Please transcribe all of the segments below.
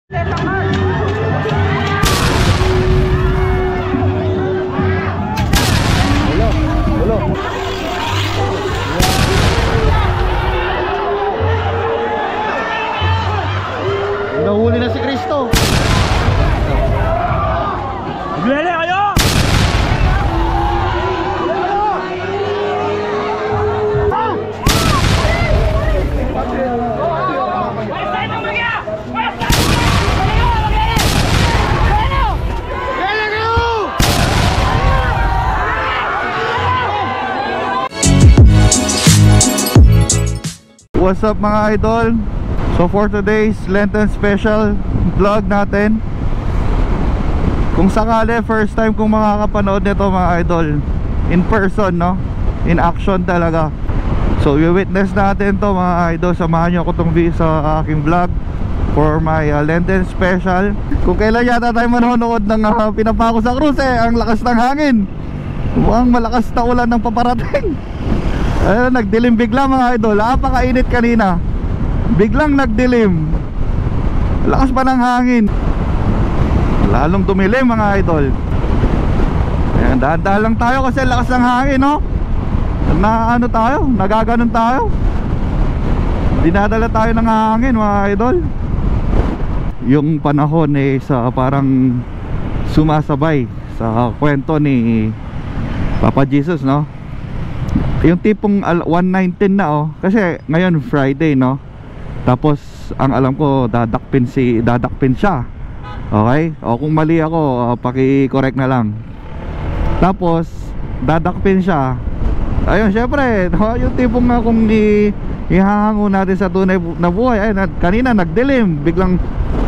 Nahuli na si Cristo. Maglele kayo! What's up mga idol? So for today's Lenten special vlog natin, kung sakali first time kung makakapanood nito mga idol, in person, no? In action talaga. So i-witness natin to mga idol. Samahan nyo ako tong sa aking vlog for my Lenten special. Kung kailan yata tayo manonood ng pinapako sa krus, ang lakas ng hangin. Mukhang malakas na ulan ng paparating. Ayun, nagdilim bigla mga idol. Napakainit kanina, biglang nagdilim. Lakas pa ng hangin, lalong dumilim mga idol. Ayan, dahan-dahan lang tayo kasi lakas ng hangin, no? Na ano tayo, nagaganon tayo. Dinadala tayo ng hangin mga idol. Yung panahon sa parang sumasabay sa kwento ni Papa Jesus, no? Yung tipong 1:19 na, kasi ngayon Friday, no? Tapos ang alam ko dadakpin siya. Okay? O kung mali ako, paki-correct na lang. Tapos dadakpin siya. Ayun, syempre, no? Yung tipong kung ihahango natin sa tunay na buhay. Ay, kanina nagdilim, biglang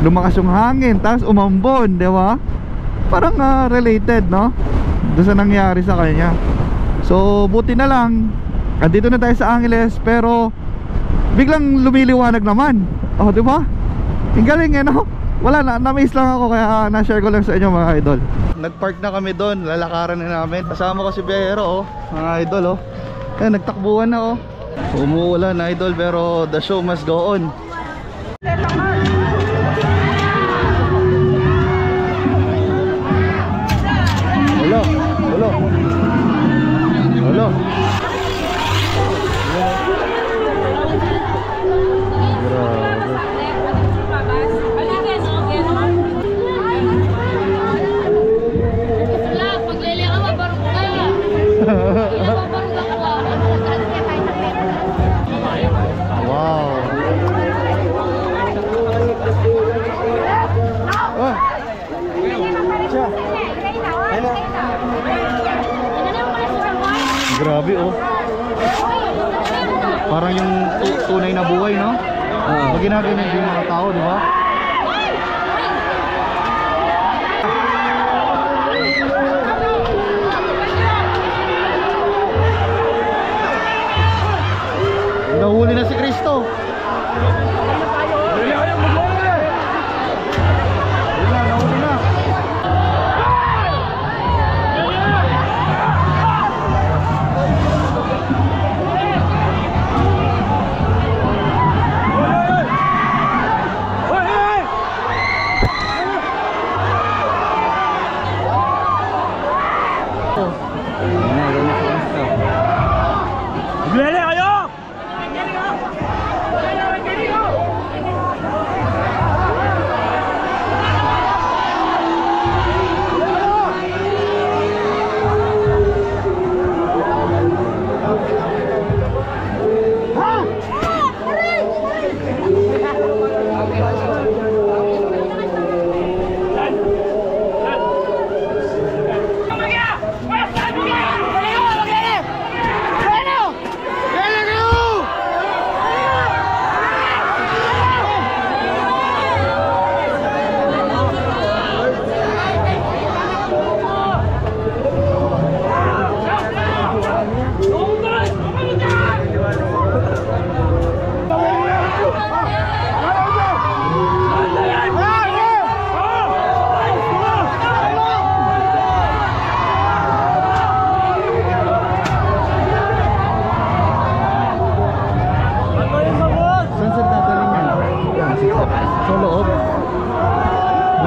lumakas yung hangin, tapos umambon, di ba? Parang related, no? Doon sa nangyari sa kanya. So buti na lang andito na tayo sa Angeles, pero biglang lumiliwanag naman. Oh, di ba? Ang galing, no? Wala na, na-miss lang ako kaya na-share ko lang sa inyo mga idol. Nagpark na kami doon, lalakaran na namin. Kasama ko si Bero, mga idol, Ayan, nagtakbuhan na, umuulan na idol, pero the show must go on. Hello, hello. Hello. Wow. Grabe, parang yung tunay na buhay, no? Pag ginagawa yung mga tao, di ba? Nahuli na si Cristo. Hey!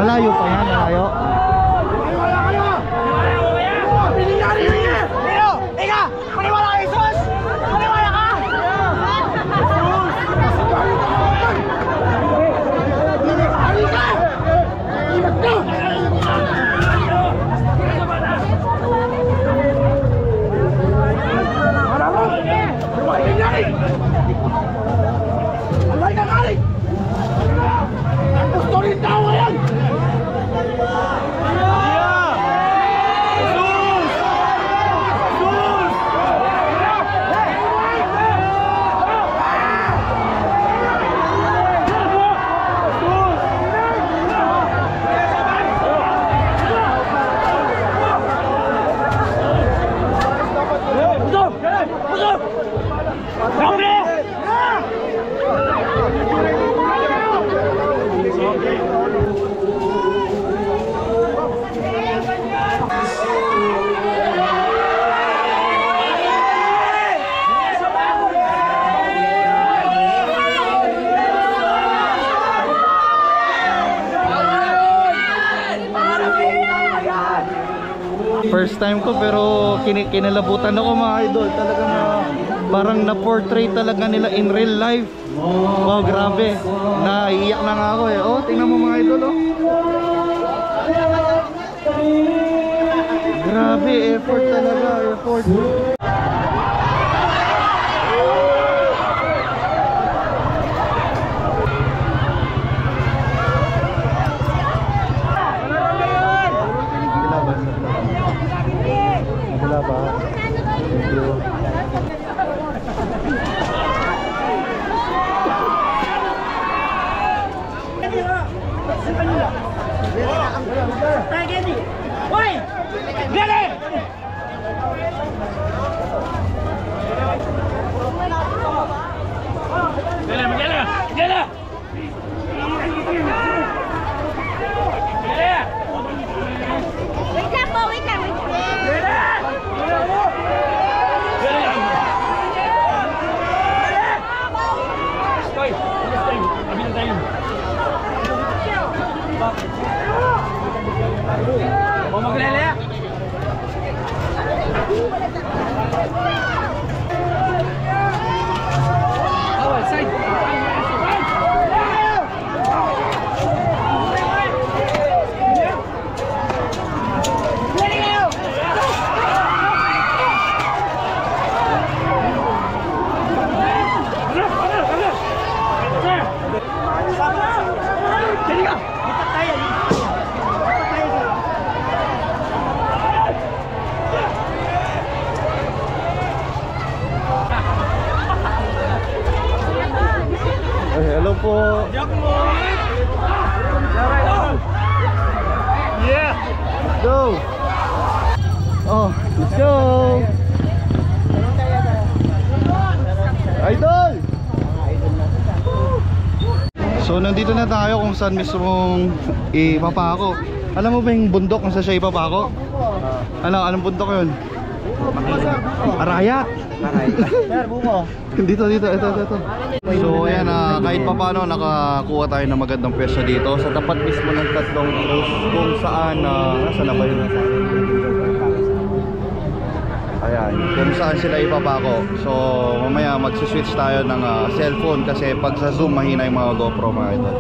Malayo pa yan, malayo. First time ko pero kinalabutan ako mga idol. Talaga na parang na-portray talaga nila in real life. Wow, grabe. Naiiyak na nga ako eh. Oh, tingnan mo mga idol oh. Grabe, effort talaga, effort. Hello po. Yeah. Go. Oh, let's go. Idol. So nandito na tayo kung saan mismong ipapako. Alam mo ba yung bundok kung saan siya ipapako? Anong bundok yun? Arayat. Sir, bungo. Dito, ito. So ayan, kahit pa paano nakakuha tayo ng magandang pwesto dito sa tapat mismo ng tatlong cross kung saan, nasaan na ba yun? Ayan, kung saan sila ipapako. So mamaya magsiswitch tayo ng cellphone kasi pag sa Zoom mahina yung mga GoPro mga ito.